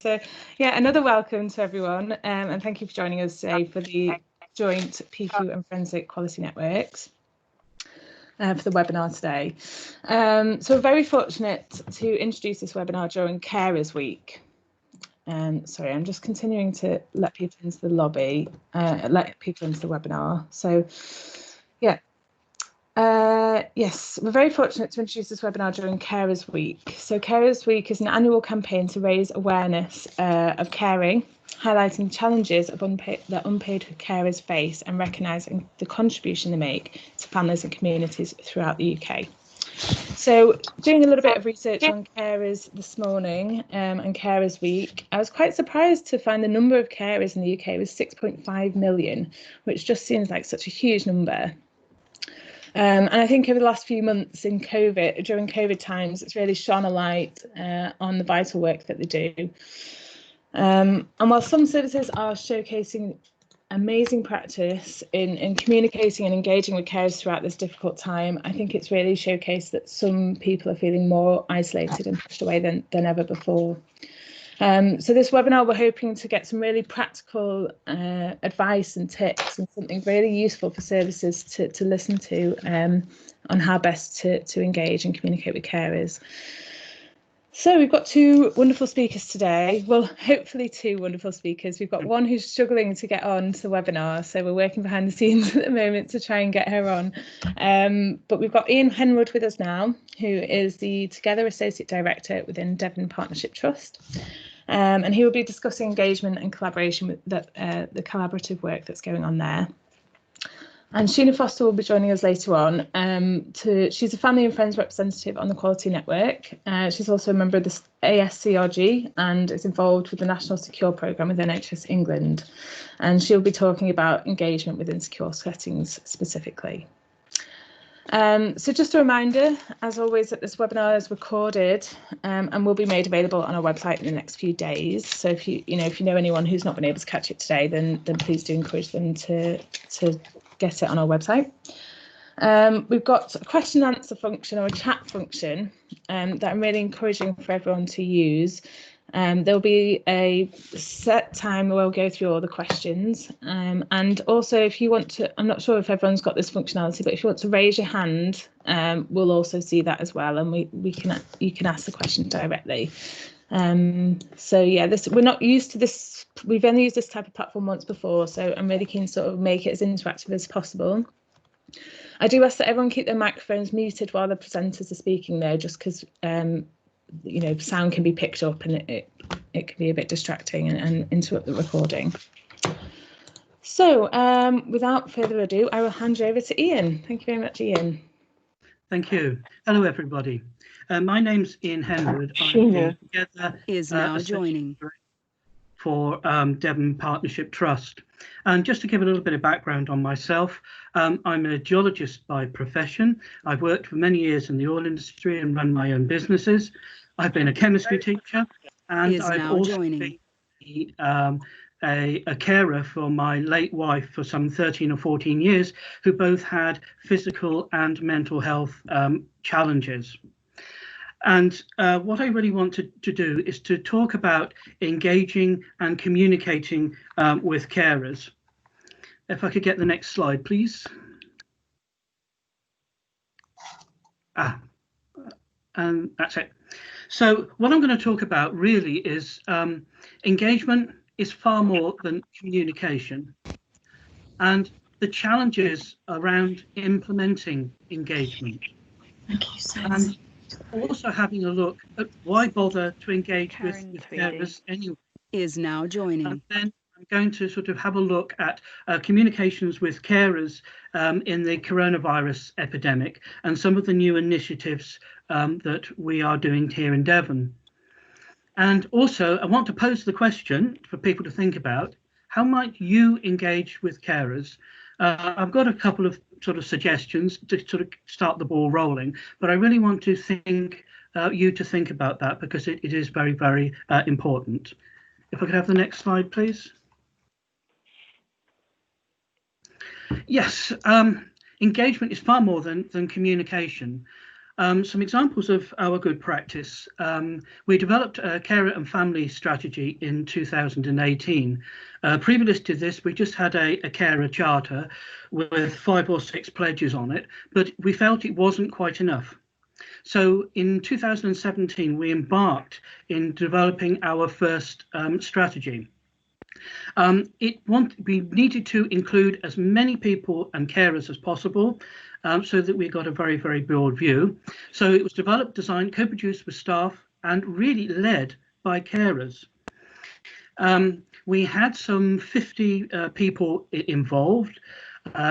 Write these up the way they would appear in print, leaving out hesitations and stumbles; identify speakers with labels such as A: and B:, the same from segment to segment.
A: So, yeah, another welcome to everyone, and thank you for joining us today for the joint PICU and Forensic Quality Networks for the webinar today. So we're very fortunate to introduce this webinar during Carers Week. Sorry, I'm just continuing to let people into the lobby, let people into the webinar. So, yeah. Yes, we're very fortunate to introduce this webinar during Carers Week. So Carers Week is an annual campaign to raise awareness of caring, highlighting challenges of that unpaid carers face and recognising the contribution they make to families and communities throughout the UK. So doing a little bit of research on carers this morning and Carers Week, I was quite surprised to find the number of carers in the UK was 6.5 million, which just seems like such a huge number. And I think over the last few months during COVID times, it's really shone a light on the vital work that they do. And while some services are showcasing amazing practice in communicating and engaging with carers throughout this difficult time, I think it's really showcased that some people are feeling more isolated and pushed away than ever before. So this webinar, we're hoping to get some really practical advice and tips and something really useful for services to listen to on how best to engage and communicate with carers. So we've got two wonderful speakers today. Well, hopefully two wonderful speakers. We've got one who's struggling to get on to the webinar, so we're working behind the scenes at the moment to try and get her on. But we've got Henwood with us now, who is the Together Associate Director within Devon Partnership Trust. And he will be discussing engagement and collaboration with the collaborative work that's going on there. And Sheena Foster will be joining us later on. She's a family and friends representative on the Quality Network. She's also a member of the ASCRG and is involved with the National Secure Programme with NHS England. And she'll be talking about engagement within secure settings specifically. So just a reminder, as always, that this webinar is recorded and will be made available on our website in the next few days. So if you know anyone who's not been able to catch it today, then please do encourage them to get it on our website. We've got a question and answer function or a chat function that I'm really encouraging for everyone to use. There'll be a set time where we'll go through all the questions, and also if you want to, I'm not sure if everyone's got this functionality, but if you want to raise your hand, we'll also see that as well, and you can ask the question directly. So yeah, we're not used to this. We've only used this type of platform once before, so I'm really keen to sort of make it as interactive as possible. I do ask that everyone keep their microphones muted while the presenters are speaking, though, just because sound can be picked up and it can be a bit distracting and interrupt the recording. So without further ado, I will hand you over to Ian. Thank you very much, Ian.
B: Thank you. Hello, everybody. My name's Ian Henwood.
C: Sheena
B: is now joining for Devon Partnership Trust. And just to give a little bit of background on myself, I'm a geologist by profession. I've worked for many years in the oil industry and run my own businesses. I've been a chemistry teacher, and I've also been a carer for my late wife for some 13 or 14 years, who both had physical and mental health challenges. And what I really want to do is to talk about engaging and communicating with carers. If I could get the next slide, please. And that's it. So what I'm going to talk about really is engagement is far more than communication, and the challenges around implementing engagement.
C: Thank you so much.
B: And also having a look at why bother to engage with carers anyway.
D: Is now joining.
B: And then I'm going to sort of have a look at communications with carers in the coronavirus epidemic and some of the new initiatives that we are doing here in Devon. And also, I want to pose the question for people to think about: how might you engage with carers? I've got a couple of sort of suggestions to sort of start the ball rolling, but I really want to you to think about that, because it is very, very important. If I could have the next slide, please. Yes, engagement is far more than communication. Some examples of our good practice. We developed a carer and family strategy in 2018. Previous to this, we just had a carer charter with 5 or 6 pledges on it, but we felt it wasn't quite enough. So in 2017, we embarked in developing our first strategy. We needed to include as many people and carers as possible, so that we got a very, very broad view. So it was developed, designed, co-produced with staff, and really led by carers. We had some 50 people involved,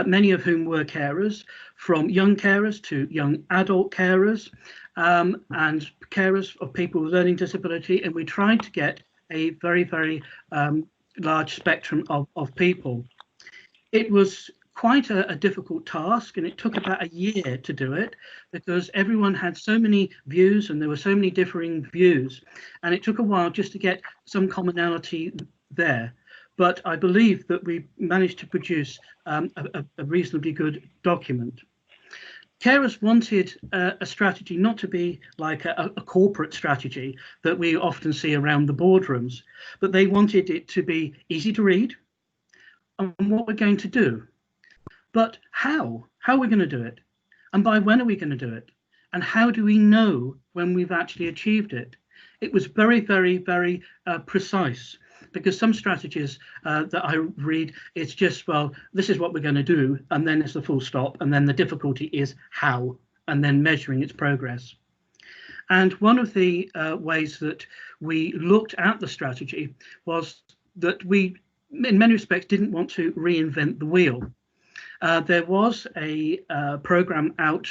B: many of whom were carers, from young carers to young adult carers, and carers of people with learning disability. And we tried to get a very, very large spectrum of people. It was quite a difficult task, and it took about a year to do it, because everyone had so many views and there were so many differing views, and it took a while just to get some commonality there. But I believe that we managed to produce a reasonably good document. Carers wanted a strategy not to be like a corporate strategy that we often see around the boardrooms, but they wanted it to be easy to read and what we're going to do. But how? How are we going to do it? And by when are we going to do it? And how do we know when we've actually achieved it? It was very, very, very precise, because some strategies that I read, it's just, well, this is what we're going to do, and then it's the full stop, and then the difficulty is how, and then measuring its progress. And one of the ways that we looked at the strategy was that we, in many respects, didn't want to reinvent the wheel. There was a program out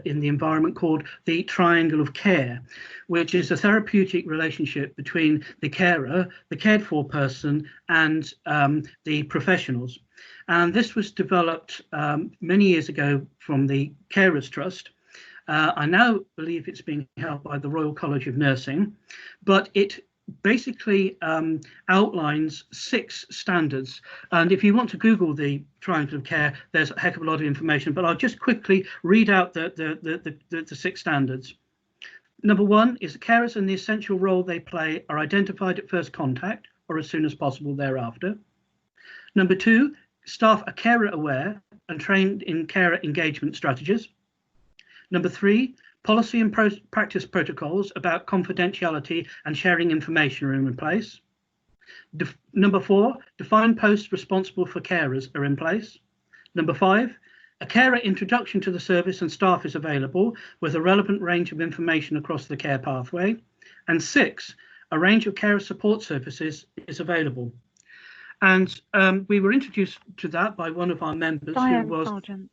B: in the environment called the Triangle of Care, which is a therapeutic relationship between the carer, the cared for person, and the professionals. And this was developed many years ago from the Carers Trust. I now believe it's being held by the Royal College of Nursing, but it basically outlines 6 standards. And if you want to Google the Triangle of Care, there's a heck of a lot of information, but I'll just quickly read out the 6 standards. Number 1 is the carers and the essential role they play are identified at first contact or as soon as possible thereafter. Number 2, staff are carer aware and trained in carer engagement strategies. Number 3, policy and practice protocols about confidentiality and sharing information are in place. Number 4, defined posts responsible for carers are in place. Number 5, a carer introduction to the service and staff is available with a relevant range of information across the care pathway. And 6, a range of carer support services is available. And we were introduced to that by one of our members, who was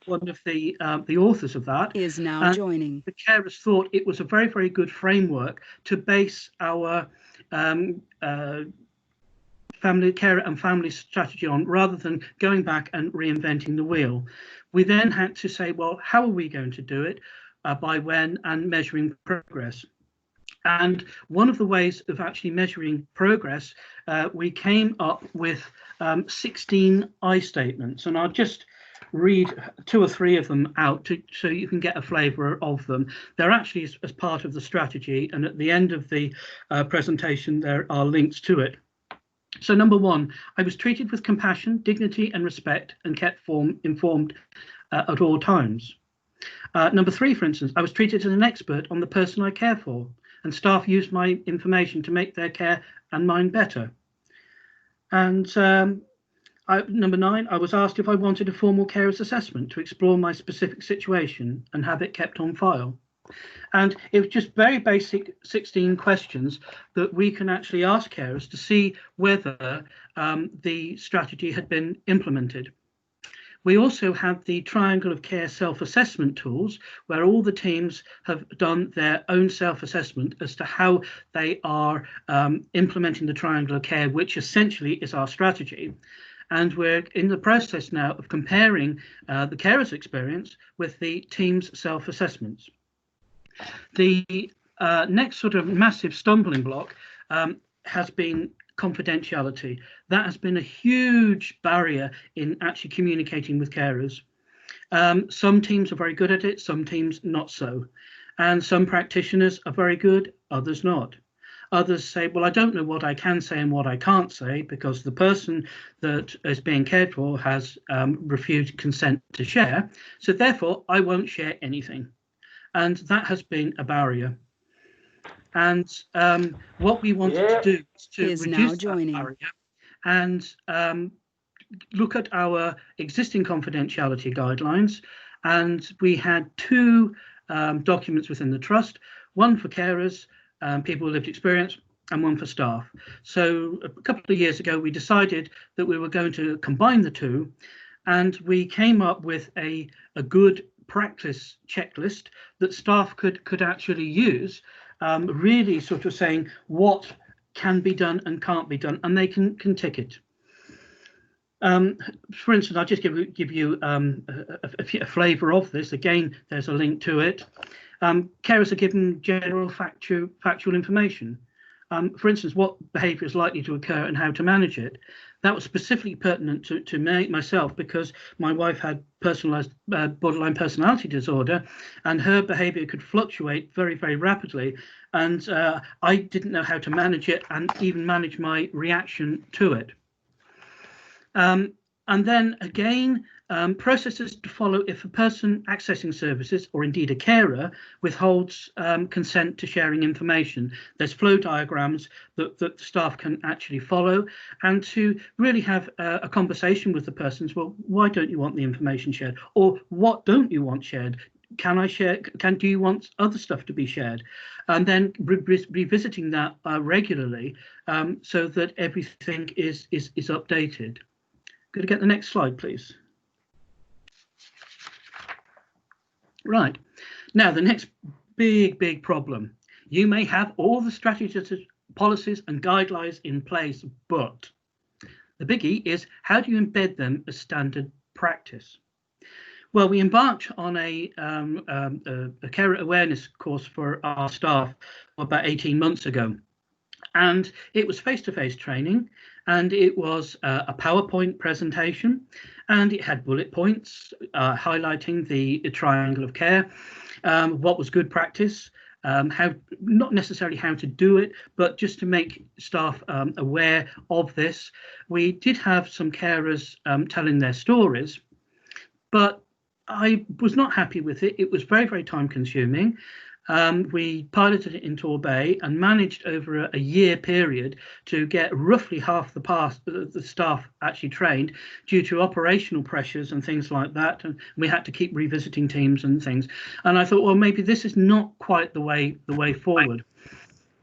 B: one of the authors of that.
C: Is now joining.
B: The carers thought it was a very, very good framework to base our family care and family strategy on, rather than going back and reinventing the wheel. We then had to say, well, how are we going to do it, by when, and measuring progress. And one of the ways of actually measuring progress, we came up with 16 I statements, and I'll just read 2 or 3 of them out so you can get a flavour of them. They're actually as part of the strategy, and at the end of the presentation there are links to it. So number 1, I was treated with compassion, dignity and respect, and kept informed at all times. Number 3, for instance, I was treated as an expert on the person I care for, and staff used my information to make their care and mine better. And number 9, I was asked if I wanted a formal carers assessment to explore my specific situation and have it kept on file. And it was just very basic 16 questions that we can actually ask carers to see whether the strategy had been implemented. We also have the Triangle of Care self-assessment tools, where all the teams have done their own self-assessment as to how they are implementing the Triangle of Care, which essentially is our strategy. And we're in the process now of comparing the carers' experience with the team's self-assessments. The next sort of massive stumbling block has been confidentiality. That has been a huge barrier in actually communicating with carers. Some teams are very good at it, some teams not so. And some practitioners are very good, others not. Others say, well, I don't know what I can say and what I can't say because the person that is being cared for has refused consent to share. So therefore, I won't share anything. And that has been a barrier. And what we wanted to do is to reduce that barrier and look at our existing confidentiality guidelines. And we had two documents within the trust, one for carers, people with lived experience, and one for staff. So a couple of years ago, we decided that we were going to combine the two, and we came up with a good practice checklist that staff could actually use, really sort of saying what can be done and can't be done, and they can tick it. For instance, I'll just give you a flavour of this. Again, there's a link to it. Carers are given general factual information. For instance, what behaviour is likely to occur and how to manage it. That was specifically pertinent to myself because my wife had personalised borderline personality disorder, and her behaviour could fluctuate very, very rapidly. And I didn't know how to manage it and even manage my reaction to it. And then again, processes to follow if a person accessing services, or indeed a carer, withholds consent to sharing information. There's flow diagrams that the staff can actually follow, and to really have a conversation with the persons. Well, why don't you want the information shared? Or what don't you want shared? Can I share? Do you want other stuff to be shared? And then revisiting that regularly, so that everything is updated. Could I get the next slide, please? Right. Now, the next big problem. You may have all the strategies, policies and guidelines in place, but the biggie is how do you embed them as standard practice? Well, we embarked on a carer awareness course for our staff about 18 months ago. And it was face-to-face training, and it was a PowerPoint presentation, and it had bullet points highlighting the triangle of care, what was good practice, how, not necessarily how to do it, but just to make staff aware of this. We did have some carers telling their stories, but I was not happy with it. It was very, very time consuming. We piloted it into Obey and managed over a year period to get roughly half the staff actually trained due to operational pressures and things like that. And we had to keep revisiting teams and things. And I thought, well, maybe this is not quite the way forward.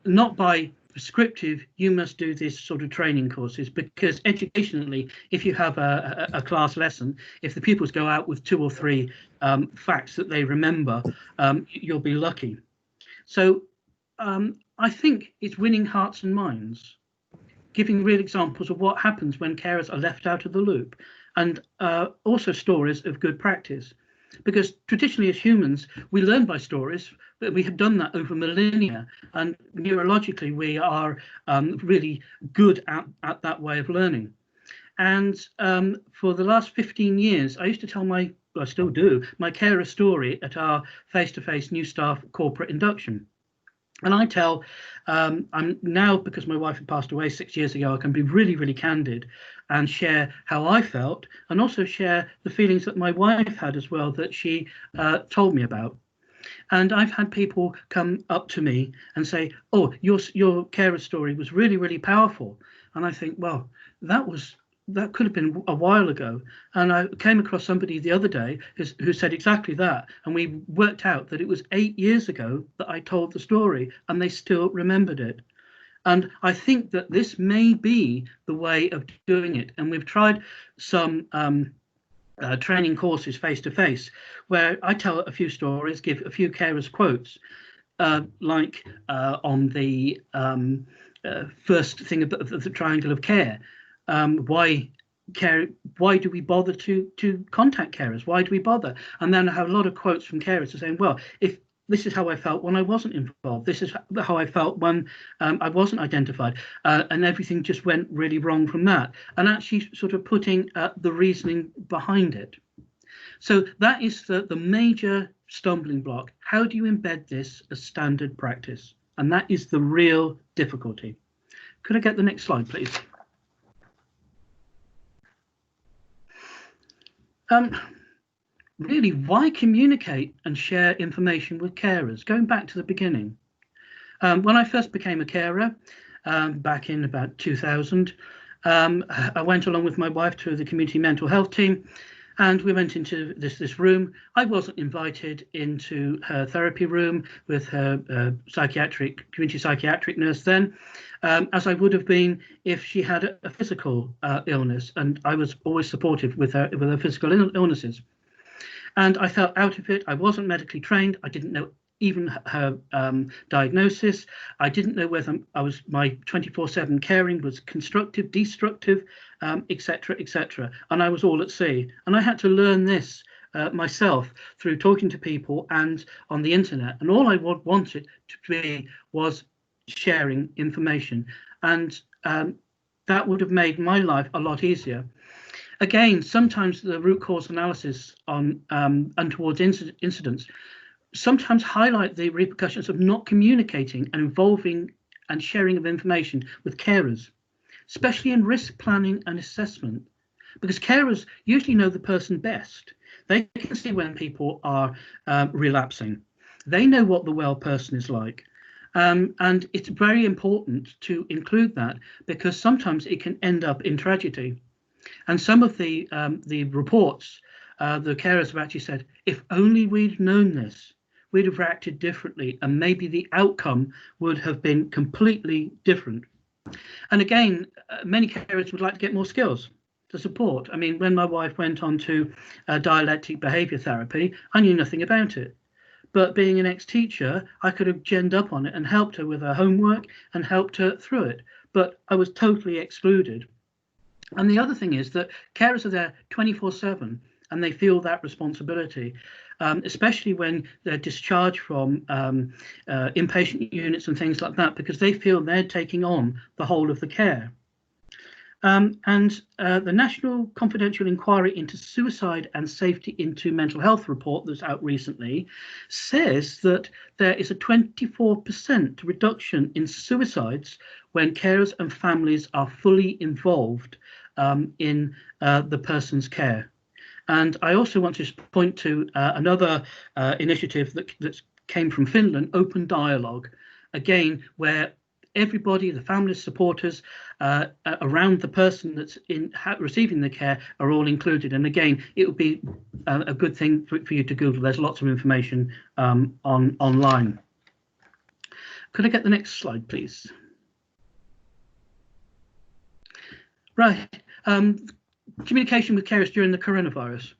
B: Not by prescriptive, you must do this sort of training courses, because educationally, if you have a class lesson, if the pupils go out with 2 or 3 facts that they remember, you'll be lucky. So I think it's winning hearts and minds, giving real examples of what happens when carers are left out of the loop, and also stories of good practice. Because traditionally as humans, we learn by stories, but we have done that over millennia, and neurologically we are really good at that way of learning. And for the last 15 years, I used to tell I still do, my carer story at our face-to-face new staff corporate induction. And I tell, I'm now, because my wife had passed away 6 years ago, I can be really, really candid and share how I felt, and also share the feelings that my wife had as well, that she told me about. And I've had people come up to me and say, oh, your carer story was really, really powerful. And I think, well, that could have been a while ago. And I came across somebody the other day who said exactly that. And we worked out that it was 8 years ago that I told the story, and they still remembered it. And I think that this may be the way of doing it. And we've tried some training courses face-to-face, where I tell a few stories, give a few carers quotes, like on the first thing about the triangle of care. Why do we bother to contact carers? Why do we bother? And then I have a lot of quotes from carers saying, well, if this is how I felt when I wasn't involved, this is how I felt when I wasn't identified, and everything just went really wrong from that, and actually sort of putting the reasoning behind it. So that is the major stumbling block. How do you embed this as standard practice? And that is the real difficulty. Could I get the next slide, please? Really, why communicate and share information with carers? Going back to the beginning. When I first became a carer, back in about 2000, I went along with my wife to the community mental health team, and we went into this room. I wasn't invited into her therapy room with her community psychiatric nurse then, as I would have been if she had a physical illness, and I was always supportive with her physical illnesses. And I felt out of it. I wasn't medically trained. I didn't know even her diagnosis. I didn't know whether my 24/7 caring was constructive, destructive, etc., etc. And I was all at sea. And I had to learn this myself through talking to people and on the internet. And all I wanted to be was sharing information. And that would have made my life a lot easier. Again, sometimes the root cause analysis on untoward incidents sometimes highlight the repercussions of not communicating and involving and sharing of information with carers, especially in risk planning and assessment, because carers usually know the person best. They can see when people are relapsing. They know what the well person is like. And it's very important to include that, because sometimes it can end up in tragedy. And some of the reports, the carers have actually said, if only we'd known this, we'd have reacted differently, and maybe the outcome would have been completely different. And again, many carers would like to get more skills to support. I mean, when my wife went on to dialectic behaviour therapy, I knew nothing about it. But being an ex-teacher, I could have genned up on it and helped her with her homework and helped her through it. But I was totally excluded. And the other thing is that carers are there 24/7, and they feel that responsibility, especially when they're discharged from inpatient units and things like that, because they feel they're taking on the whole of the care. The National Confidential Inquiry into Suicide and Safety into Mental Health report that's out recently says that there is a 24% reduction in suicides when carers and families are fully involved in the person's care. And I also want to point to another initiative that came from Finland, Open Dialogue, again, where everybody, the families, supporters around the person that's receiving the care are all included. And again, it would be a good thing for you to Google. There's lots of information online. Could I get the next slide, please? Right. Communication with carers during the coronavirus.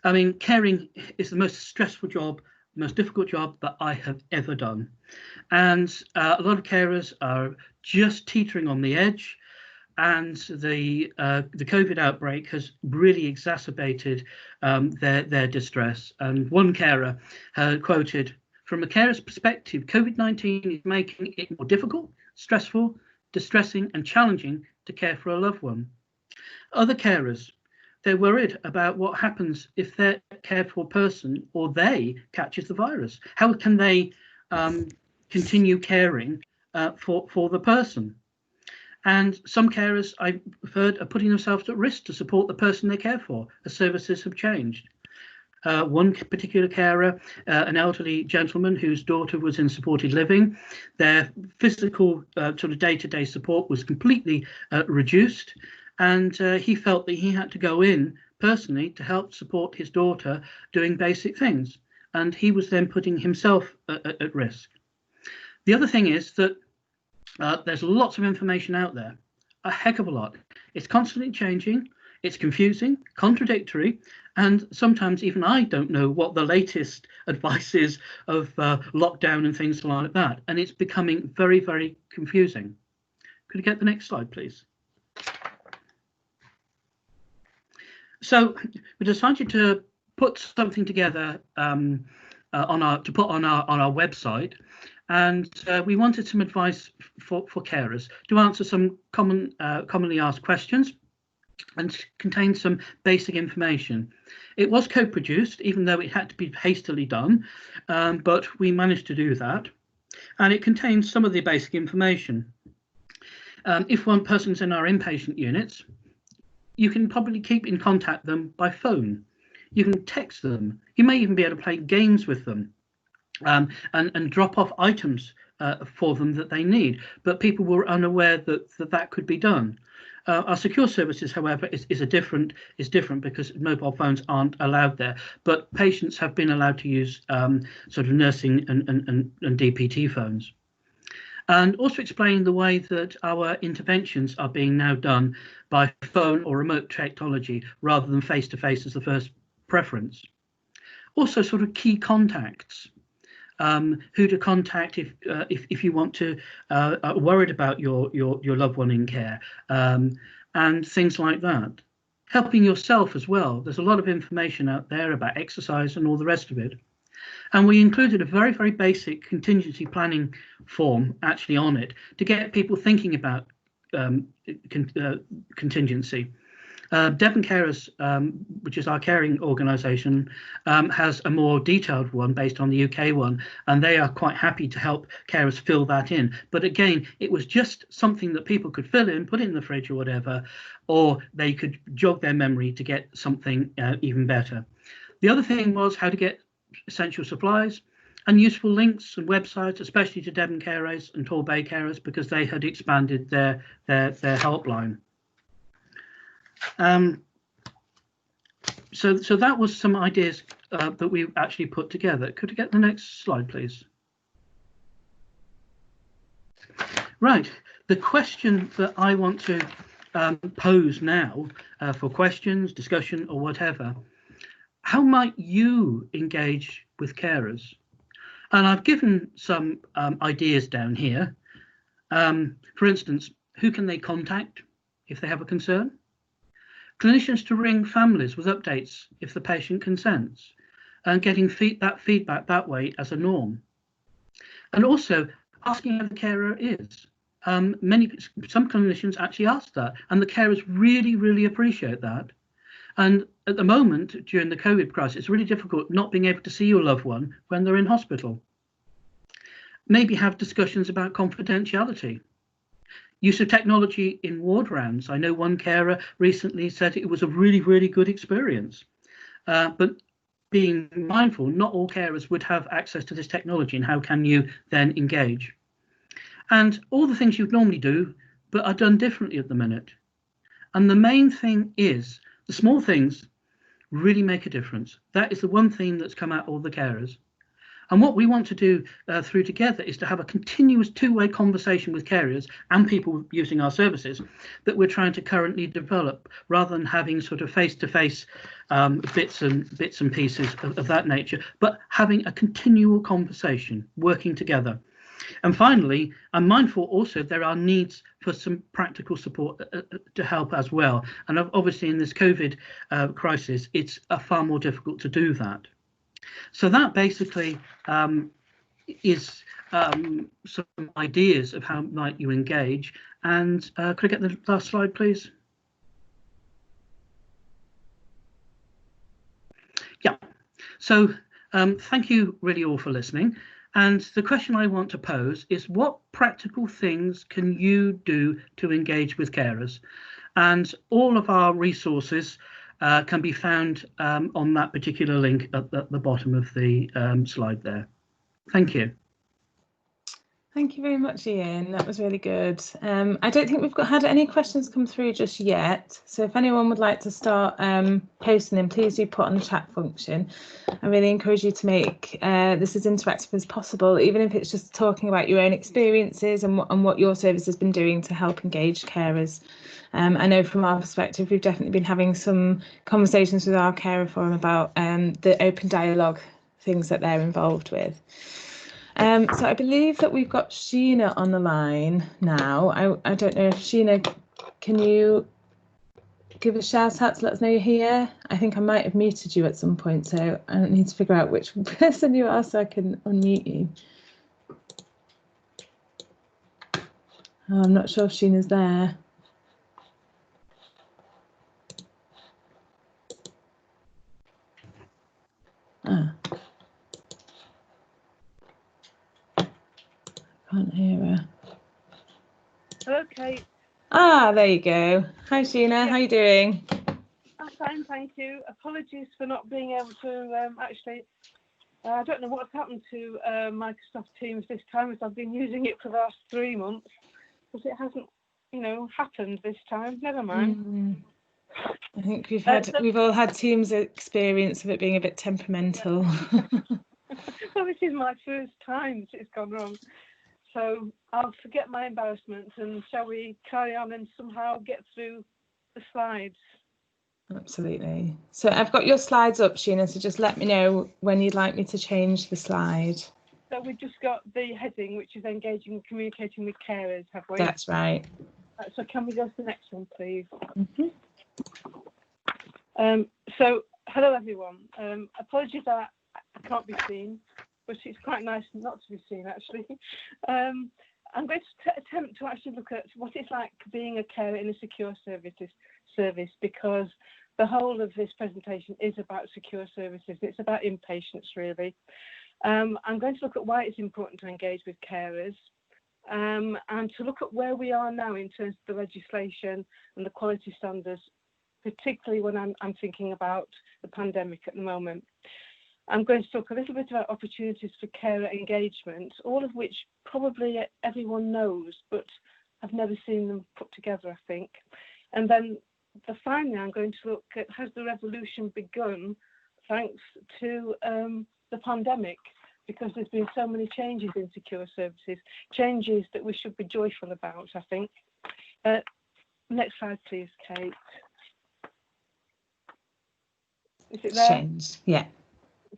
B: I mean, caring is the most stressful job, the most difficult job that I have ever done. And a lot of carers are just teetering on the edge, and the COVID outbreak has really exacerbated their distress. And one carer quoted, "From a carer's perspective, COVID-19 is making it more difficult, stressful, distressing and challenging to care for a loved one." Other carers, they're worried about what happens if their cared for person or they catches the virus. How can they continue caring for the person? And some carers, I've heard, are putting themselves at risk to support the person they care for, as services have changed. One particular carer, an elderly gentleman whose daughter was in supported living, their physical sort of day-to-day support was completely reduced. And he felt that he had to go in personally to help support his daughter doing basic things. And he was then putting himself at risk. The other thing is that there's lots of information out there, a heck of a lot. It's constantly changing, it's confusing, contradictory, and sometimes even I don't know what the latest advice is of lockdown and things like that. And it's becoming very, very confusing. Could you get the next slide, please? So we decided to put something together on our website, and we wanted some advice for carers to answer some commonly asked questions. and contained some basic information. It was co-produced, even though it had to be hastily done, but we managed to do that. And it contains some of the basic information. If one person's in our inpatient units, you can probably keep in contact them by phone. You can text them. You may even be able to play games with them and drop off items for them that they need. But people were unaware that could be done. Our secure services, however, is different because mobile phones aren't allowed there. But patients have been allowed to use sort of nursing and DPT phones. And also explain the way that our interventions are being now done by phone or remote technology rather than face-to-face as the first preference. Also, sort of key contacts. Who to contact if you want to are worried about your loved one in care, and things like that. Helping yourself as well. There's a lot of information out there about exercise and all the rest of it. And we included a very, very basic contingency planning form actually on it to get people thinking about contingency. Devon Carers, which is our caring organisation, has a more detailed one based on the UK one, and they are quite happy to help carers fill that in. But again, it was just something that people could fill in, put it in the fridge or whatever, or they could jog their memory to get something even better. The other thing was how to get essential supplies and useful links and websites, especially to Devon Carers and Torbay Carers, because they had expanded their helpline. So that was some ideas that we actually put together. Could you get the next slide, please? Right, the question that I want to pose now for questions, discussion, or whatever: how might you engage with carers? And I've given some ideas down here. For instance, who can they contact if they have a concern? Clinicians to ring families with updates if the patient consents, and getting that feedback that way as a norm. And also asking how the carer is. Some clinicians actually ask that, and the carers really, really appreciate that. And at the moment, during the COVID crisis, it's really difficult not being able to see your loved one when they're in hospital. Maybe have discussions about confidentiality. Use of technology in ward rounds. I know one carer recently said it was a really, really good experience. But being mindful, not all carers would have access to this technology, and how can you then engage? And all the things you'd normally do, but are done differently at the minute. And the main thing is, the small things really make a difference. That is the one theme that's come out of all the carers. And what we want to do through Together is to have a continuous two-way conversation with carers and people using our services that we're trying to currently develop, rather than having sort of face-to-face bits and pieces of that nature, but having a continual conversation, working together. And finally, I'm mindful also there are needs for some practical support to help as well. And obviously in this COVID crisis, it's far more difficult to do that. So that basically is some ideas of how might you engage. And could I get the last slide, please? Yeah. So thank you really all for listening. And the question I want to pose is, what practical things can you do to engage with carers? And all of our resources can be found on that particular link at the bottom of the slide there. Thank you.
A: Thank you very much, Ian. That was really good. I don't think we've had any questions come through just yet. So if anyone would like to start posting them, please do put on the chat function. I really encourage you to make this as interactive as possible, even if it's just talking about your own experiences and what your service has been doing to help engage carers. I know from our perspective, we've definitely been having some conversations with our carer forum about the open dialogue things that they're involved with. So I believe that we've got Sheena on the line now. I don't know if Sheena, can you give a shout out to let us know you're here? I think I might have muted you at some point, so I need to figure out which person you are so I can unmute you. Oh, I'm not sure if Sheena's there.
C: Hello, Kate.
A: Ah, there you go. Hi, Sheena.
C: Yeah.
A: How you doing?
C: I'm fine, thank you. Apologies for not being able to actually. I don't know what's happened to Microsoft Teams this time, as I've been using it for the last 3 months, because it hasn't, happened this time. Never mind.
A: I think we've all had Teams experience of it being a bit temperamental.
C: Well, this is my first time it's gone wrong. So I'll forget my embarrassment, and shall we carry on and somehow get through the slides?
A: Absolutely. So I've got your slides up, Sheena, so just let me know when you'd like me to change the slide.
C: So we've just got the heading, which is engaging and communicating with carers, have we?
A: That's right.
C: So can we go to the next one, please?
A: Mm-hmm.
C: So hello, everyone. Apologies that I can't be seen, but it's quite nice not to be seen, actually. I'm going to attempt to actually look at what it's like being a carer in a secure service, because the whole of this presentation is about secure services. It's about inpatients, really. I'm going to look at why it's important to engage with carers, and to look at where we are now in terms of the legislation and the quality standards, particularly when I'm thinking about the pandemic at the moment. I'm going to talk a little bit about opportunities for carer engagement, all of which probably everyone knows, but I've never seen them put together, I think. And then finally, I'm going to look at, has the revolution begun thanks to the pandemic? Because there's been so many changes in secure services, changes that we should be joyful about, I think. Next slide, please, Kate. Is it there?
A: Change, yeah.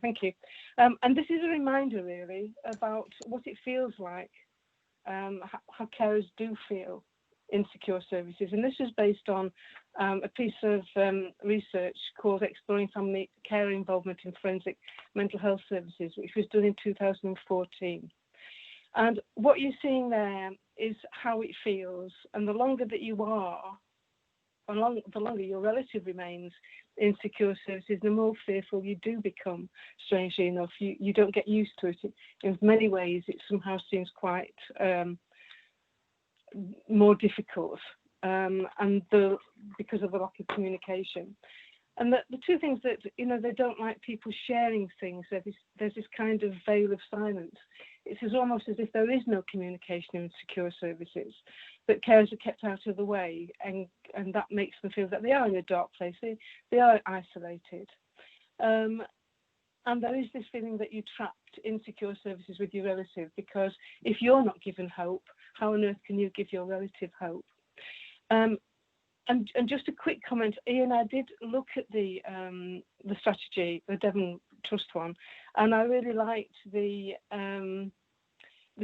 C: Thank you. And this is a reminder, really, about what it feels like, how carers do feel in secure services. And this is based on a piece of research called Exploring Family Care Involvement in Forensic Mental Health Services, which was done in 2014. And what you're seeing there is how it feels. And the longer that you are, the longer your relative remains in secure services, the more fearful you do become, strangely enough. You don't get used to it. In many ways, it somehow seems quite more difficult, because of the lack of communication. And the two things that, they don't like people sharing things. There's this kind of veil of silence. It's almost as if there is no communication in secure services, that carers are kept out of the way, and that makes them feel that they are in a dark place, they are isolated. And there is this feeling that you're trapped in secure services with your relative, because if you're not given hope, how on earth can you give your relative hope? And just a quick comment, Ian, I did look at the strategy, the Devon Trust one, and I really liked the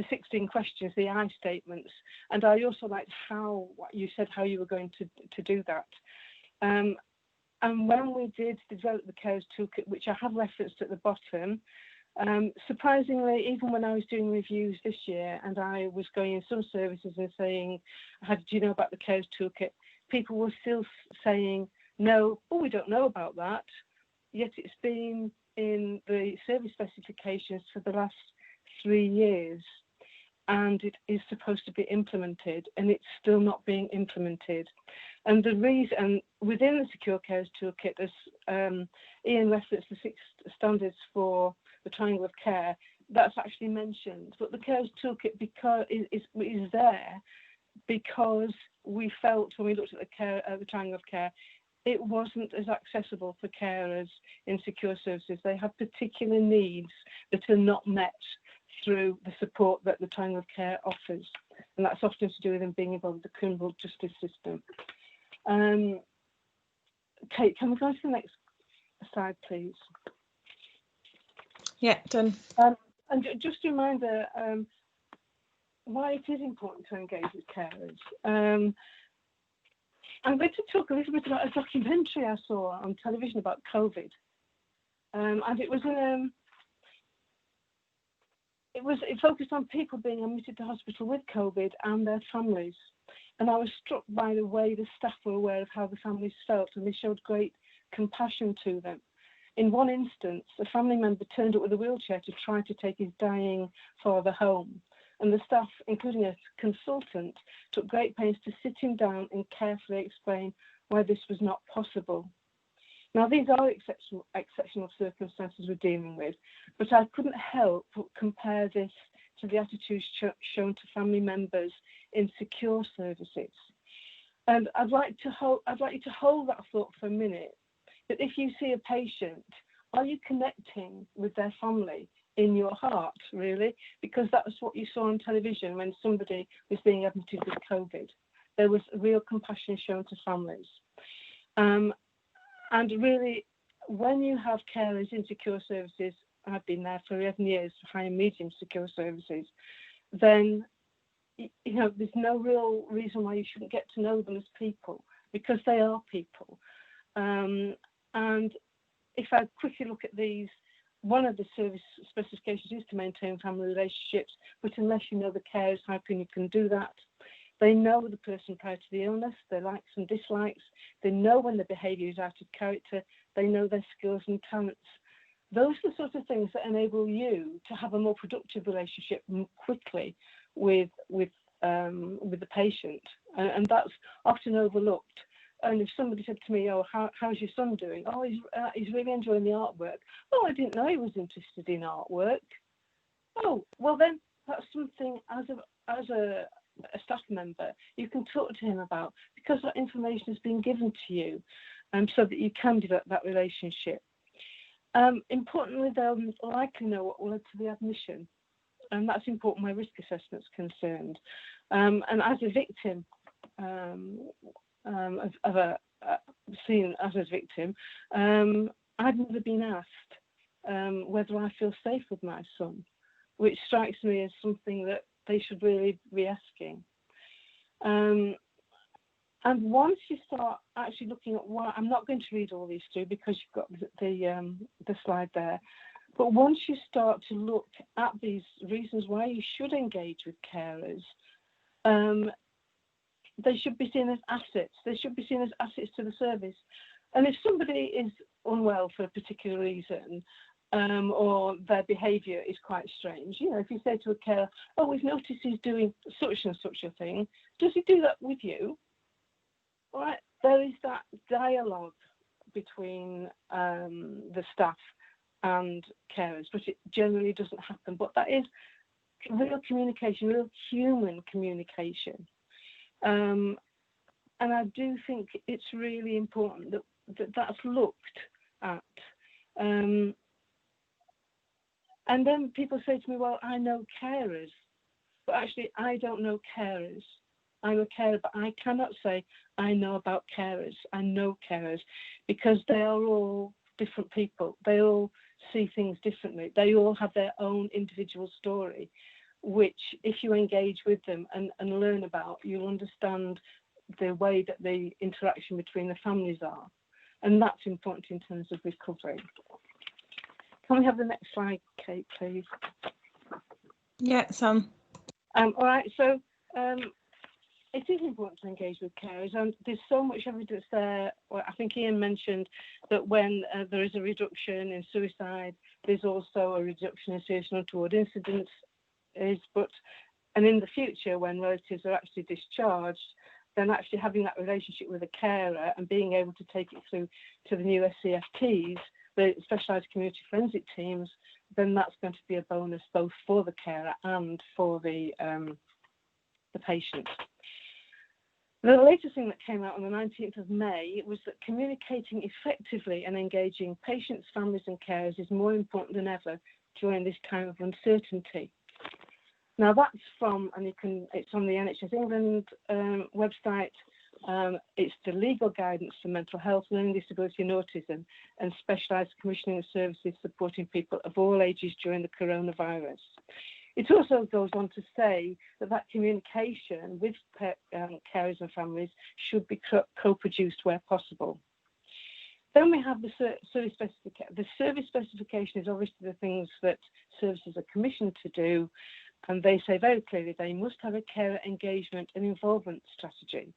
C: 16 questions, the I statements, and I also liked how you said how you were going to do that. And when we did develop the Carers Toolkit, which I have referenced at the bottom, surprisingly, even when I was doing reviews this year and I was going in some services and saying, how did you know about the Carers Toolkit? People were still saying, no, we don't know about that. Yet it's been in the service specifications for the last 3 years, and it is supposed to be implemented, and it's still not being implemented. And the reason, within the Secure Carers Toolkit, as Ian referenced the 6 standards for the triangle of care, that's actually mentioned. But the Carers Toolkit is there because we felt, when we looked at the triangle of care, it wasn't as accessible for carers in secure services. They have particular needs that are not met through the support that the triangle of care offers, and that's often to do with them being involved with the criminal justice system. Kate, can we go to the next slide, please?
A: Yeah, done.
C: And just a reminder why it is important to engage with carers. I'm going to talk a little bit about a documentary I saw on television about COVID, and it focused on people being admitted to hospital with COVID and their families. And I was struck by the way the staff were aware of how the families felt, and they showed great compassion to them. In one instance, a family member turned up with a wheelchair to try to take his dying father home. and the staff, including a consultant, took great pains to sit him down and carefully explain why this was not possible. Now, these are exceptional circumstances we're dealing with, but I couldn't help but compare this to the attitudes shown to family members in secure services. And I'd like you to hold that thought for a minute, that if you see a patient, are you connecting with their family in your heart, really? Because that's what you saw on television when somebody was being admitted with COVID. There was real compassion shown to families. And really, when you have carers in secure services, I've been there for 11 years, high and medium secure services, then there's no real reason why you shouldn't get to know them as people, because they are people. And if I quickly look at these, one of the service specifications is to maintain family relationships, but unless you know the carers, how can you do that? They know the person prior to the illness, their likes and dislikes. They know when the behaviour is out of character. They know their skills and talents. Those are the sort of things that enable you to have a more productive relationship quickly with the patient, and that's often overlooked. And if somebody said to me, "Oh, how's your son doing?" "Oh, he's really enjoying the artwork." "Oh, I didn't know he was interested in artwork." "Oh, well then that's something as a staff member you can talk to him about, because that information has been given to you, so that you can develop that relationship. Importantly, they'll likely know what led to the admission, and that's important where risk assessment is concerned. And as a victim seen as a victim, I've never been asked whether I feel safe with my son, which strikes me as something that they should really be asking. And once you start actually looking at why, I'm not going to read all these through because you've got the slide there, but once you start to look at these reasons why you should engage with carers, they should be seen as assets. They should be seen as assets to the service. And if somebody is unwell for a particular reason, or their behaviour is quite strange, if you say to a carer, "Oh, we've noticed he's doing such and such a thing, does he do that with you?" All right, there is that dialogue between the staff and carers, but it generally doesn't happen. But that is real communication, real human communication. And I do think it's really important that that's looked at. And then people say to me, "Well, I know carers," but actually I don't know carers. I'm a carer, but I cannot say I know about carers. I know carers, because they are all different people. They all see things differently. They all have their own individual story, which if you engage with them and learn about, you'll understand the way that the interaction between the families are. And that's important in terms of recovery. Can we have the next slide, Kate, please?
A: Yeah, Sam.
C: All right, so it is important to engage with carers, and there's so much evidence there. Well, I think Ian mentioned that when there is a reduction in suicide, there's also a reduction in serious and untoward incidents. And in the future, when relatives are actually discharged, then actually having that relationship with a carer and being able to take it through to the new SCFTs, the specialised community forensic teams, then that's going to be a bonus both for the carer and for the patient. The latest thing that came out on the 19th of May was that communicating effectively and engaging patients, families and carers is more important than ever during this time of uncertainty. Now that's it's on the NHS England website. It's the legal guidance for mental health, learning disability and autism, and specialised commissioning services supporting people of all ages during the coronavirus. It also goes on to say that communication with carers and families should be co-produced where possible. Then we have the service specification. The service specification is obviously the things that services are commissioned to do, and they say very clearly they must have a carer engagement and involvement strategy.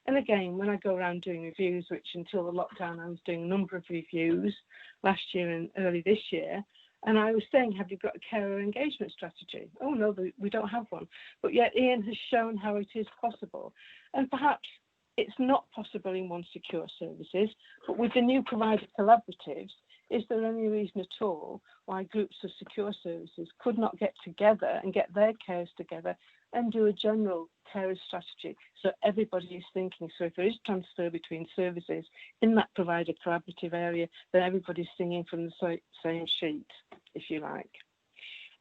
C: And again, when I go around doing reviews, which until the lockdown I was doing a number of reviews last year and early this year, And I was saying, have you got a carer engagement strategy? Oh, no, we don't have one. But yet Ian has shown how it is possible. And perhaps it's not possible in one secure services, but with the new provider collaboratives, is there any reason at all why groups of secure services could not get together and get their carers together and do a general carer strategy so everybody is thinking? So if there is transfer between services in that provider collaborative area, then everybody's singing from the same sheet, if you like.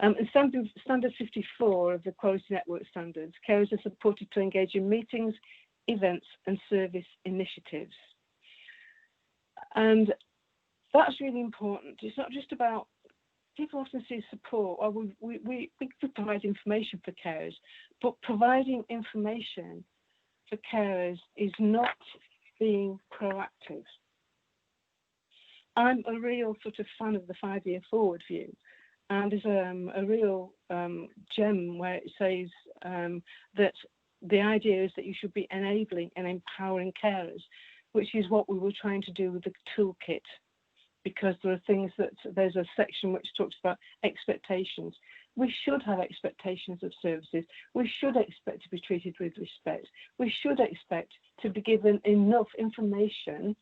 C: And standard 54 of the Quality Network Standards, carers are supported to engage in meetings, events and service initiatives. And that's really important. It's not just about, people often see support, or we provide information for carers, but providing information for carers is not being proactive. I'm a real sort of fan of the 5-year forward view. And there's a real gem where it says that the idea is that you should be enabling and empowering carers, which is what we were trying to do with the toolkit. Because there are things that, there's a section which talks about expectations. We should have expectations of services. We should expect to be treated with respect. We should expect to be given enough information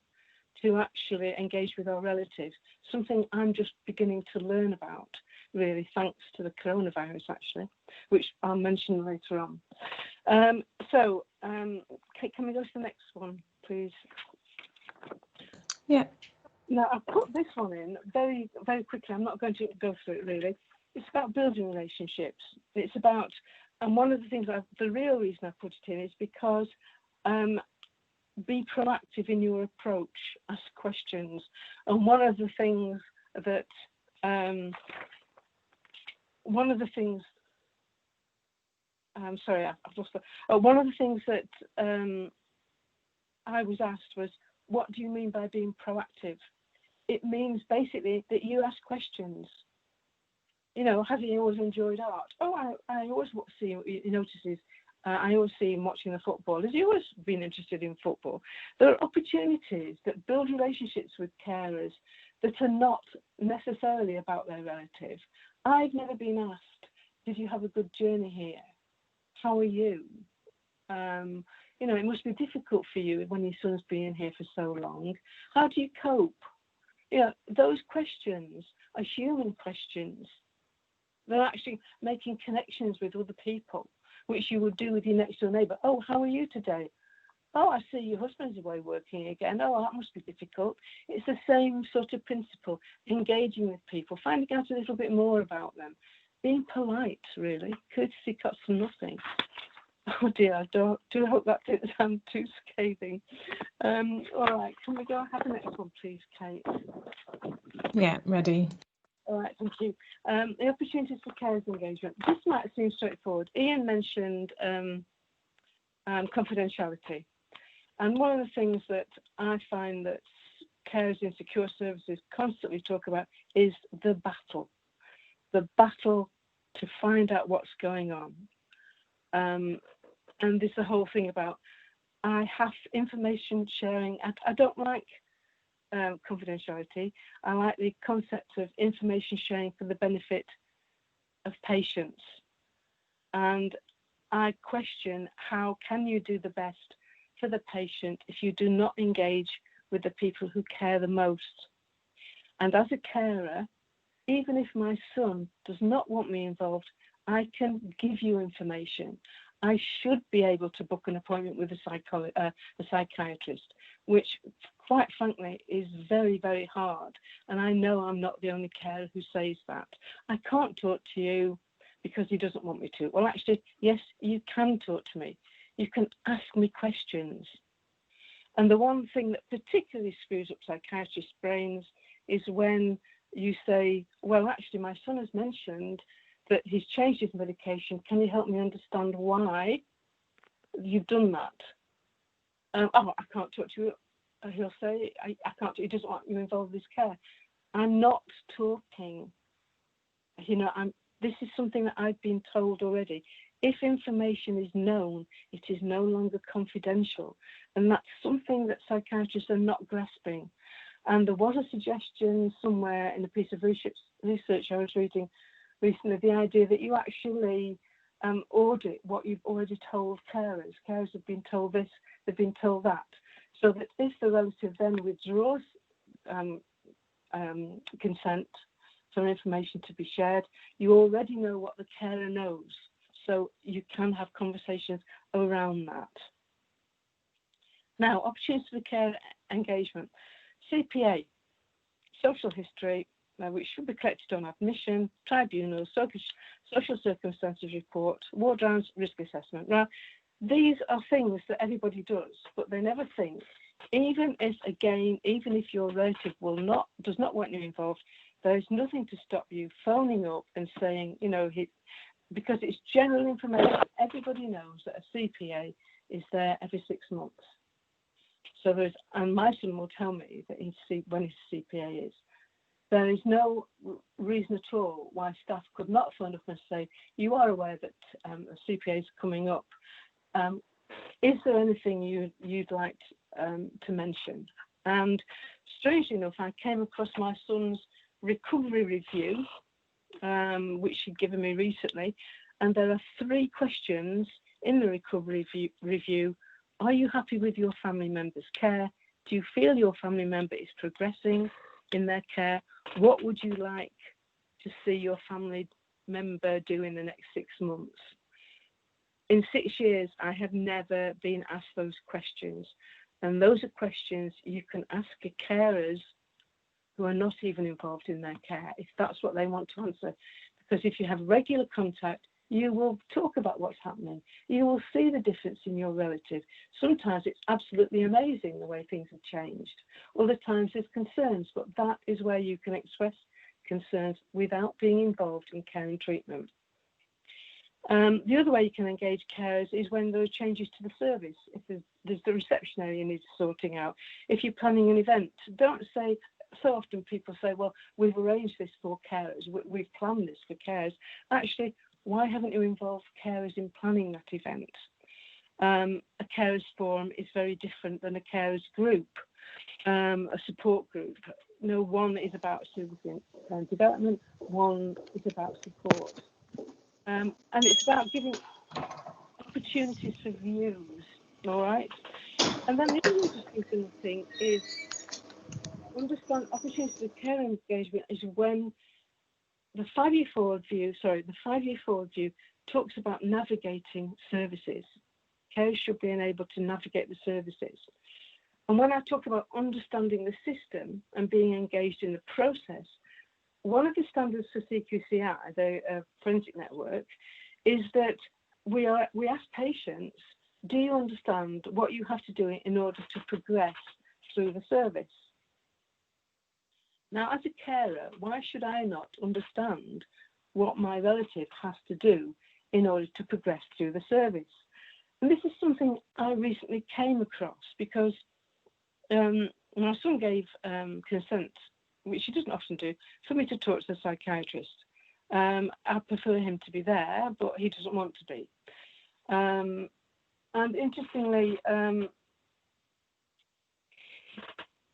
C: to actually engage with our relatives, something I'm just beginning to learn about, really, thanks to the coronavirus, actually, which I'll mention later on. Can we go to the next one, please?
A: Yeah.
C: Now, I've put this one in very, very quickly. I'm not going to go through it, really. It's about building relationships. It's about, and one of the things, the real reason I put it in is because be proactive in your approach, ask questions. And one of the things that, one of the things that I was asked was, what do you mean by being proactive? It means basically that you ask questions. You know, have you always enjoyed art? Oh, I always see, he notices, I always see him watching the football. Has he always been interested in football? There are opportunities that build relationships with carers that are not necessarily about their relative. I've never been asked, did you have a good journey here? How are you? You know, it must be difficult for you when your son's been here for so long. How do you cope? You know, those questions are human questions. They're actually making connections with other people, which you would do with your next door neighbour. Oh, how are you today? Oh, I see your husband's away working again. Oh, that must be difficult. It's the same sort of principle, engaging with people, finding out a little bit more about them, being polite, really. Courtesy costs nothing. Oh dear, I hope that didn't sound too scathing. All right, can we go have the next one, please, Kate?
A: Yeah, ready.
C: All right, thank you. The opportunities for carers engagement. This might seem straightforward. Ian mentioned confidentiality. And one of the things that I find that carers in secure services constantly talk about is the battle to find out what's going on. And there's the whole thing about, I have information sharing. I don't like confidentiality. I like the concept of information sharing for the benefit of patients. And I question, how can you do the best for the patient if you do not engage with the people who care the most? And as a carer, even if my son does not want me involved, I can give you information. I should be able to book an appointment with a psychiatrist, which quite frankly is very, very hard. And I know I'm not the only carer who says that. I can't talk to you because he doesn't want me to. Well, actually, yes, you can talk to me. You can ask me questions. And the one thing that particularly screws up psychiatrists' brains is when you say, well, actually, my son has mentioned that he's changed his medication. Can you help me understand why you've done that? I can't talk to you. He'll say, I can't. He doesn't want you involved in his care. I'm not talking. You know, this is something that I've been told already. If information is known, it is no longer confidential. And that's something that psychiatrists are not grasping. And there was a suggestion somewhere in a piece of research I was reading recently, the idea that you actually audit what you've already told carers. Carers have been told this, they've been told that, so that if the relative then withdraws consent for information to be shared, you already know what the carer knows, so you can have conversations around that. Now, opportunities for care engagement. CPA, social history, which should be collected on admission, tribunals, social circumstances report, ward rounds, risk assessment. Now, these are things that everybody does, but they never think, even if your relative does not want you involved, there is nothing to stop you phoning up and saying, because it's general information. Everybody knows that a CPA is there every 6 months. So and my son will tell me that when his CPA is. There is no reason at all why staff could not phone up and say, you are aware that a CPA is coming up. Is there anything you'd like to mention? And strangely enough, I came across my son's recovery review, which he'd given me recently, and there are 3 questions in the recovery review. Are you happy with your family member's care? Do you feel your family member is progressing in their care? What would you like to see your family member do in the next 6 months? In 6 years, I have never been asked those questions. And those are questions you can ask your carers who are not even involved in their care, if that's what they want to answer. Because if you have regular contact, you will talk about what's happening. You will see the difference in your relative. Sometimes it's absolutely amazing the way things have changed. Other times there's concerns, but that is where you can express concerns without being involved in care and treatment. The other way you can engage carers is when there are changes to the service. If there's the reception area needs sorting out. If you're planning an event, don't say, so often people say, well, we've arranged this for carers, we've planned this for carers. Actually, why haven't you involved carers in planning that event? A carers forum is very different than a carers group, a support group. No, one is about service and development, one is about support. And it's about giving opportunities for views, all right? And then the other interesting thing is understand opportunities for care engagement is when the 5-year forward view talks about navigating services. Carers should be able to navigate the services. And when I talk about understanding the system and being engaged in the process, one of the standards for CQCI, the forensic network, is that we ask patients, do you understand what you have to do in order to progress through the service? Now, as a carer, why should I not understand what my relative has to do in order to progress through the service? And this is something I recently came across because my son gave consent, which he doesn't often do, for me to talk to a psychiatrist. I prefer him to be there, but he doesn't want to be. And interestingly,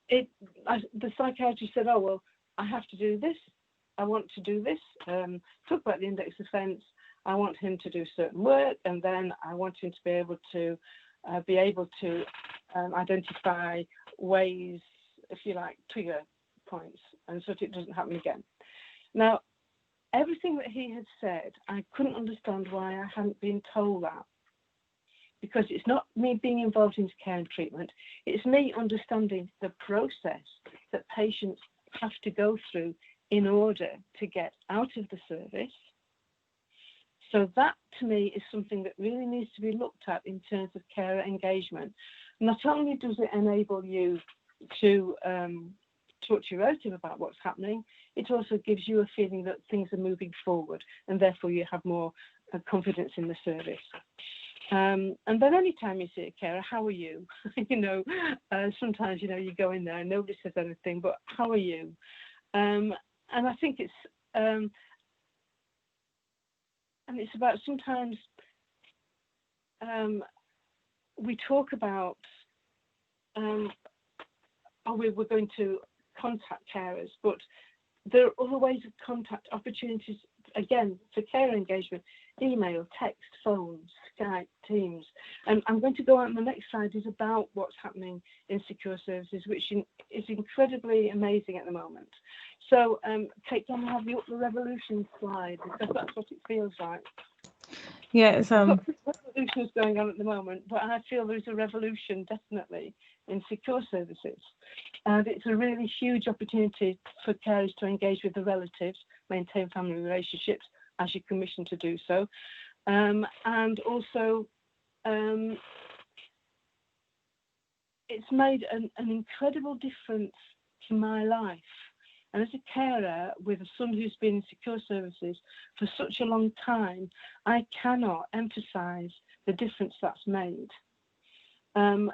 C: the psychiatrist said, oh, well, I have to do this. I want to do this. Talk about the index offence. I want him to do certain work, and then I want him to be able to identify ways, if you like, trigger points, and so that it doesn't happen again. Now, everything that he had said, I couldn't understand why I hadn't been told that. Because it's not me being involved in care and treatment, it's me understanding the process that patients have to go through in order to get out of the service. So that, to me, is something that really needs to be looked at in terms of carer engagement. Not only does it enable you to talk to your relative about what's happening, it also gives you a feeling that things are moving forward, and therefore you have more confidence in the service. And then anytime you see a carer, how are you? Sometimes, you go in there and nobody says anything, but how are you? And I think it's about sometimes we talk about, we're going to contact carers, but there are other ways of contact, opportunities, again, for care engagement, email, text, phones, Skype, Teams. And I'm going to go on, the next slide is about what's happening in secure services, which is incredibly amazing at the moment. So, Kate, can I have the revolution slide, because that's what it feels like.
A: Yeah, it's
C: revolution is going on at the moment, but I feel there's a revolution definitely in secure services, and it's a really huge opportunity for carers to engage with the relatives, maintain family relationships as you're commissioned to do so, and also it's made an incredible difference to my life. And as a carer with a son who's been in secure services for such a long time, I cannot emphasise the difference that's made. And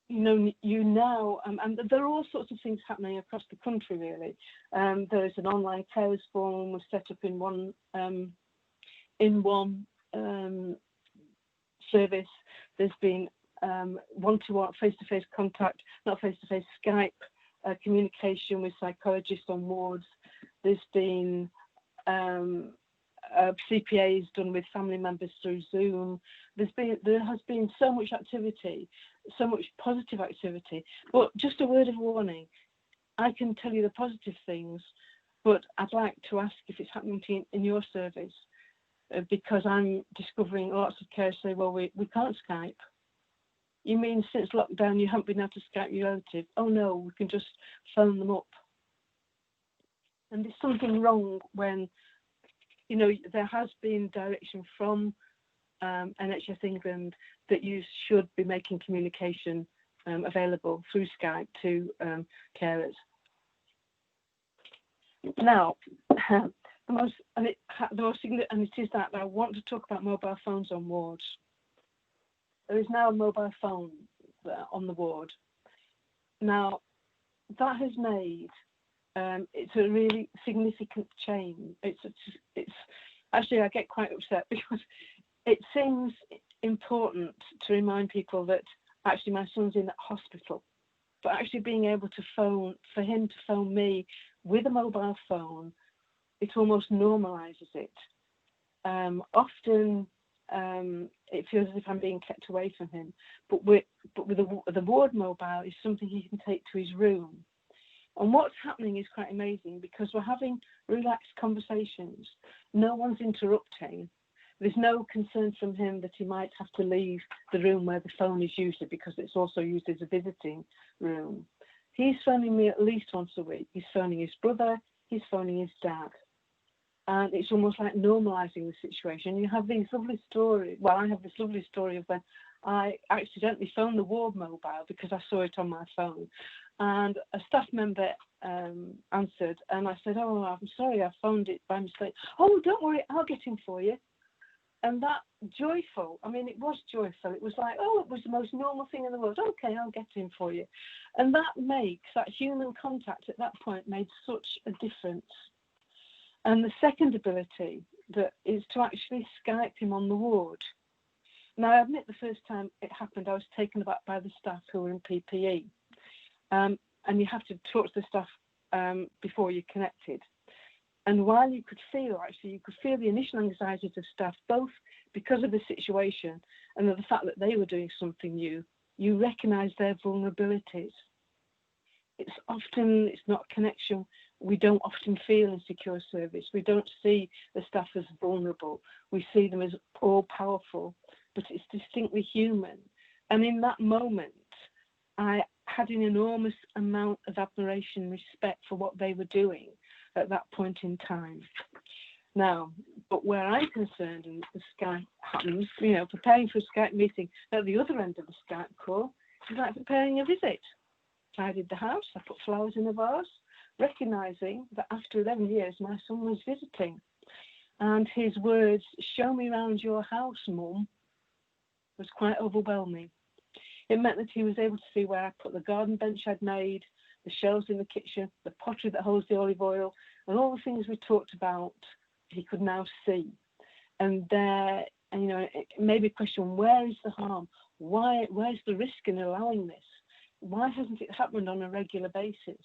C: there are all sorts of things happening across the country, really. There's an online carers forum was set up in one service. There's been one-to-one, face-to-face contact, not face-to-face, Skype communication with psychologists on wards. There's been CPAs done with family members through Zoom. There has been so much activity, so much positive activity. But just a word of warning, I can tell you the positive things, but I'd like to ask if it's happening to you in your service, because I'm discovering lots of carers say, well, we can't Skype. You mean since lockdown you haven't been able to Skype your relative? Oh no, we can just phone them up. And there's something wrong when, there has been direction from NHS England that you should be making communication available through Skype to carers. Now, it is that I want to talk about mobile phones on wards. There is now a mobile phone on the ward. Now, that has made it's a really significant change. It's actually, I get quite upset because it seems important to remind people that actually my son's in that hospital, but actually being able to phone, for him to phone me with a mobile phone, it almost normalises it. Often it feels as if I'm being kept away from him, but with the ward mobile is something he can take to his room. And what's happening is quite amazing because we're having relaxed conversations. No one's interrupting. There's no concern from him that he might have to leave the room where the phone is used because it's also used as a visiting room. He's phoning me at least once a week. He's phoning his brother, he's phoning his dad. And it's almost like normalising the situation. You have these lovely stories. Well, I have this lovely story of when I accidentally phoned the ward mobile because I saw it on my phone. And a staff member answered, and I said, "Oh, I'm sorry, I phoned it by mistake." "Oh, don't worry, I'll get him for you." And that joyful, I mean, it was joyful. It was like, oh, it was the most normal thing in the world. Okay, I'll get him for you. And that human contact at that point made such a difference. And the second ability that is to actually Skype him on the ward. Now, I admit the first time it happened, I was taken aback by the staff who were in PPE. And you have to talk to the staff before you're connected. And while you could feel the initial anxieties of staff, both because of the situation and of the fact that they were doing something new, you recognise their vulnerabilities. It's not a connection we don't often feel in secure service. We don't see the staff as vulnerable. We see them as all-powerful, but it's distinctly human. And in that moment, I had an enormous amount of admiration and respect for what they were doing at that point in time. Now, but where I'm concerned, and the Skype happens, preparing for a Skype meeting at the other end of the Skype call is like preparing a visit. I tidied the house, I put flowers in a vase, recognising that after 11 years my son was visiting. And his words, "Show me around your house, Mum," was quite overwhelming. It meant that he was able to see where I put the garden bench I'd made, the shelves in the kitchen, the pottery that holds the olive oil, and all the things we talked about, he could now see. And there, it made me question, where is the harm? Where's the risk in allowing this? Why hasn't it happened on a regular basis?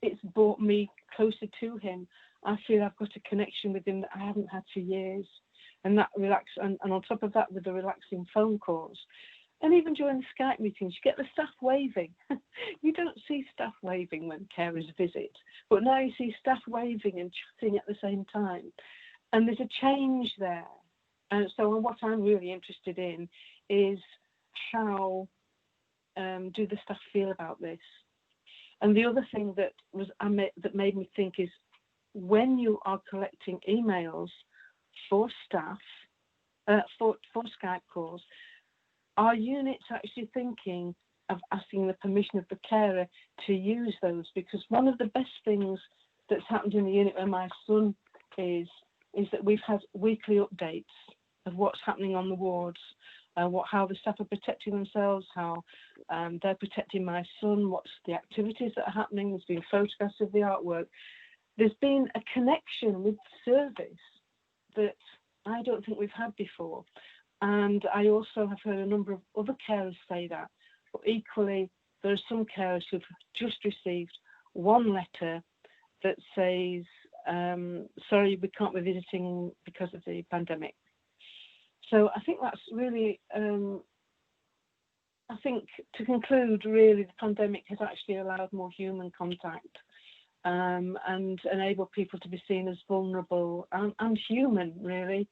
C: it's brought me closer to him. I feel I've got a connection with him that I haven't had for years, and that and on top of that, with the relaxing phone calls, and even during the Skype meetings, you get the staff waving. You don't see staff waving when carers visit, but now you see staff waving and chatting at the same time, and there's a change there. And so what I'm really interested in is how do the staff feel about this? And the other thing that made me think is, when you are collecting emails for staff, for Skype calls, are units actually thinking of asking the permission of the carer to use those? Because one of the best things that's happened in the unit where my son is that we've had weekly updates of what's happening on the wards, how the staff are protecting themselves, how they're protecting my son, what's the activities that are happening. There's been photographs of the artwork. There's been a connection with the service that I don't think we've had before. And I also have heard a number of other carers say that. But equally, there are some carers who've just received one letter that says, sorry, we can't be visiting because of the pandemic. So I think that's really, I think to conclude, really, the pandemic has actually allowed more human contact and enabled people to be seen as vulnerable and human, really.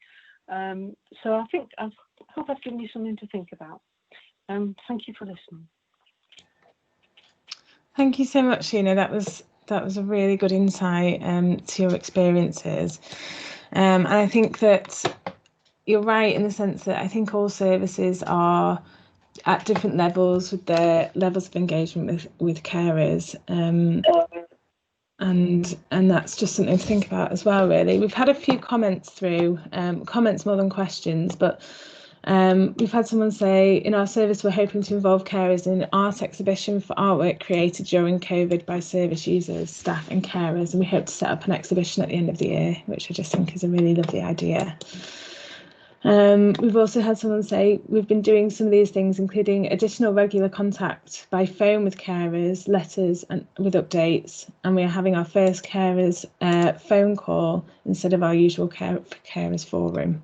C: So I hope I've given you something to think about. Thank you for listening.
A: Thank you so much, Sheena. That was a really good insight to your experiences. And I think that you're right in the sense that I think all services are at different levels with their levels of engagement with carers. And that's just something to think about as well, really. We've had a few comments through, comments more than questions, but we've had someone say, in our service, we're hoping to involve carers in an art exhibition for artwork created during COVID by service users, staff and carers, and we hope to set up an exhibition at the end of the year, which I just think is a really lovely idea. We've also had someone say, we've been doing some of these things, including additional regular contact by phone with carers, letters and with updates, and we are having our first carers phone call instead of our usual carers forum.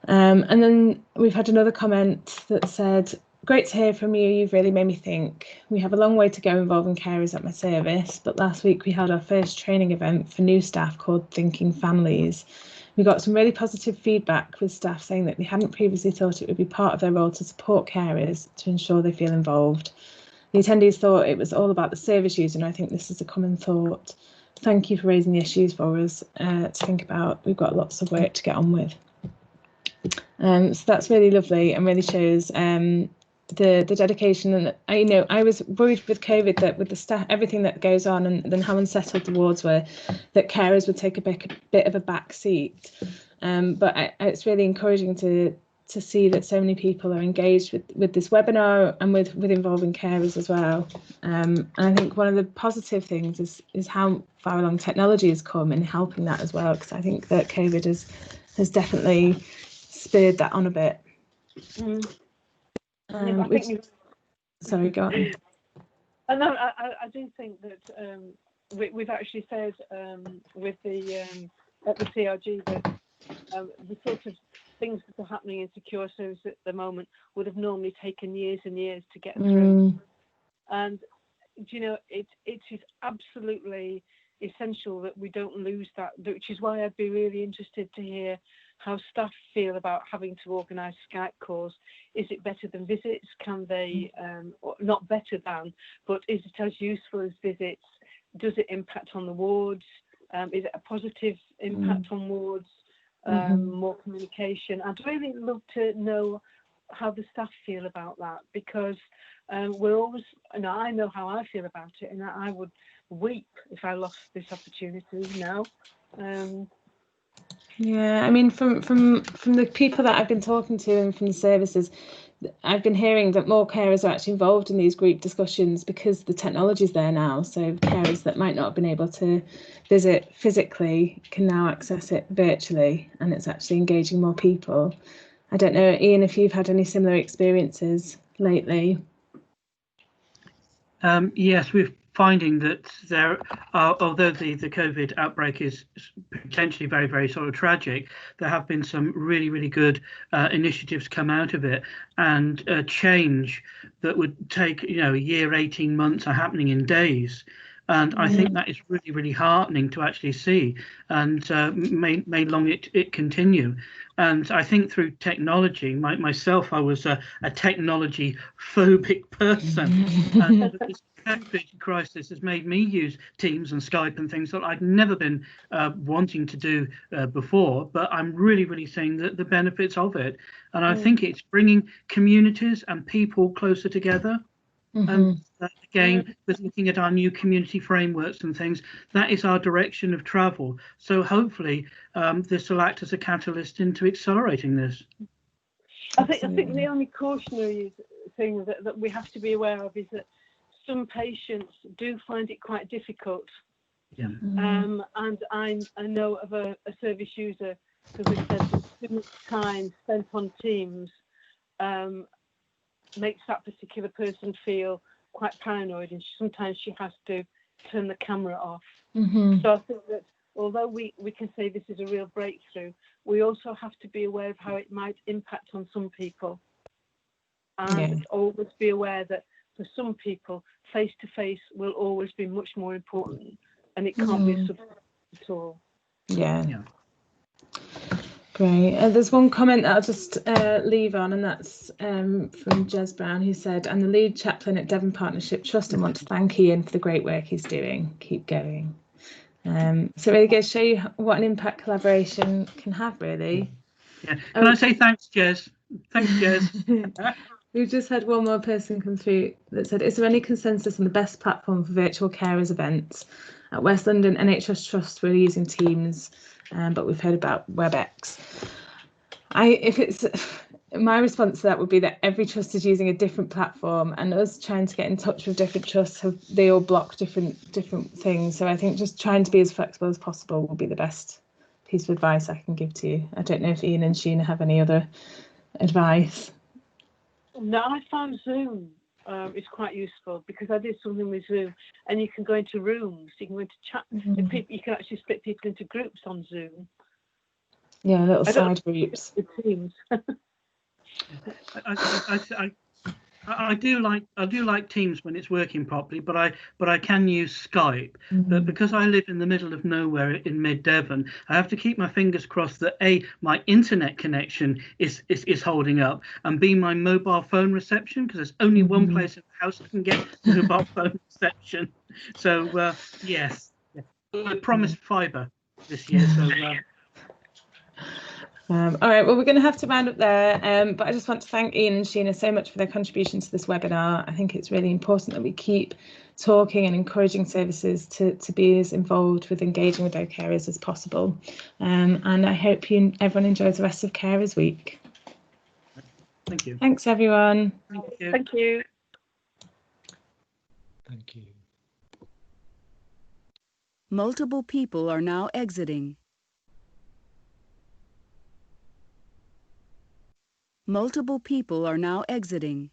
A: And then we've had another comment that said, great to hear from you, you've really made me think. We have a long way to go involving carers at my service, but last week we held our first training event for new staff called Thinking Families. We got some really positive feedback with staff saying that they hadn't previously thought it would be part of their role to support carers to ensure they feel involved. The attendees thought it was all about the service user, and I think this is a common thought. Thank you for raising the issues for us to think about. We've got lots of work to get on with. So that's really lovely and really shows the dedication. And I was worried with COVID that with the staff, everything that goes on, and then how unsettled the wards were, that carers would take a bit of a back seat. But it's really encouraging to see that so many people are engaged with this webinar and with involving carers as well. And I think one of the positive things is how far along technology has come in helping that as well, because I think that COVID has definitely spurred that on a bit. Sorry, go on.
C: And I do think that we've actually said with the at the CRG that the sort of things that are happening in secure service at the moment would have normally taken years and years to get through. And it is absolutely essential that we don't lose that, which is why I'd be really interested to hear how staff feel about having to organise Skype calls. Is it better than visits? Can they, not better than, but is it as useful as visits? Does it impact on the wards? Is it a positive impact on wards? More communication? I'd really love to know how the staff feel about that, because we're always, I know how I feel about it, and I would weep if I lost this opportunity now.
A: Yeah, I mean, from the people that I've been talking to and from the services, I've been hearing that more carers are actually involved in these group discussions because the technology's there now. So carers that might not have been able to visit physically can now access it virtually, and it's actually engaging more people. I don't know, Ian, if you've had any similar experiences lately.
B: Yes, we've finding that there are, although the COVID outbreak is potentially very, very sort of tragic, there have been some really, really good initiatives come out of it, and change that would take, a year, 18 months are happening in days. And I think that is really, really heartening to actually see, and may long it continue. And I think through technology, myself, I was a technology phobic person. And this COVID crisis has made me use Teams and Skype and things that I'd never been wanting to do before. But I'm really, really seeing the benefits of it. And I think it's bringing communities and people closer together. And again, with looking at our new community frameworks and things, that is our direction of travel. So hopefully this will act as a catalyst into accelerating this.
C: I think the only cautionary thing that we have to be aware of is that some patients do find it quite difficult.
B: Yeah.
C: And I know of a service user who has said that too much time spent on Teams makes that particular person feel quite paranoid, and sometimes she has to turn the camera off. So I think that although we can say this is a real breakthrough, we also have to be aware of how it might impact on some people, and always be aware that for some people, face-to-face will always be much more important, and it can't be a substitute at all.
A: Yeah. Great. There's one comment that I'll just leave on, and that's from Jez Brown, who said, "I'm the lead chaplain at Devon Partnership Trust and want to thank Ian for the great work he's doing. Keep going." So really goes to show you what an impact collaboration can have, really.
B: Yeah. Can I say thanks, Jez? Thanks, Jez.
A: We've just had one more person come through that said, "Is there any consensus on the best platform for virtual carers events? At West London NHS Trust, we're using Teams, but we've heard about WebEx." My response to that would be that every trust is using a different platform, and us trying to get in touch with different trusts, they all block different things. So I think just trying to be as flexible as possible will be the best piece of advice I can give to you. I don't know if Ian and Sheena have any other advice.
C: No, I found Zoom is quite useful, because I did something with Zoom, and you can go into rooms, you can go into chat, people, you can actually split people into groups on Zoom.
A: Yeah, little side groups.
C: Teams.
B: I do like Teams when it's working properly, but I can use Skype. But because I live in the middle of nowhere in mid Devon, I have to keep my fingers crossed that A, my internet connection is holding up, and B, my mobile phone reception, because there's only one place in the house that can get mobile phone reception. So yes, I promised fibre this year. So.
A: All right, well, we're going to have to round up there, but I just want to thank Ian and Sheena so much for their contribution to this webinar. I think it's really important that we keep talking and encouraging services to be as involved with engaging with their carers as possible. And I hope everyone enjoys the rest of Carers Week.
B: Thank you.
A: Thanks, everyone.
B: Thank you.
C: Thank you.
D: Thank you.
E: Multiple people are now exiting. Multiple people are now exiting.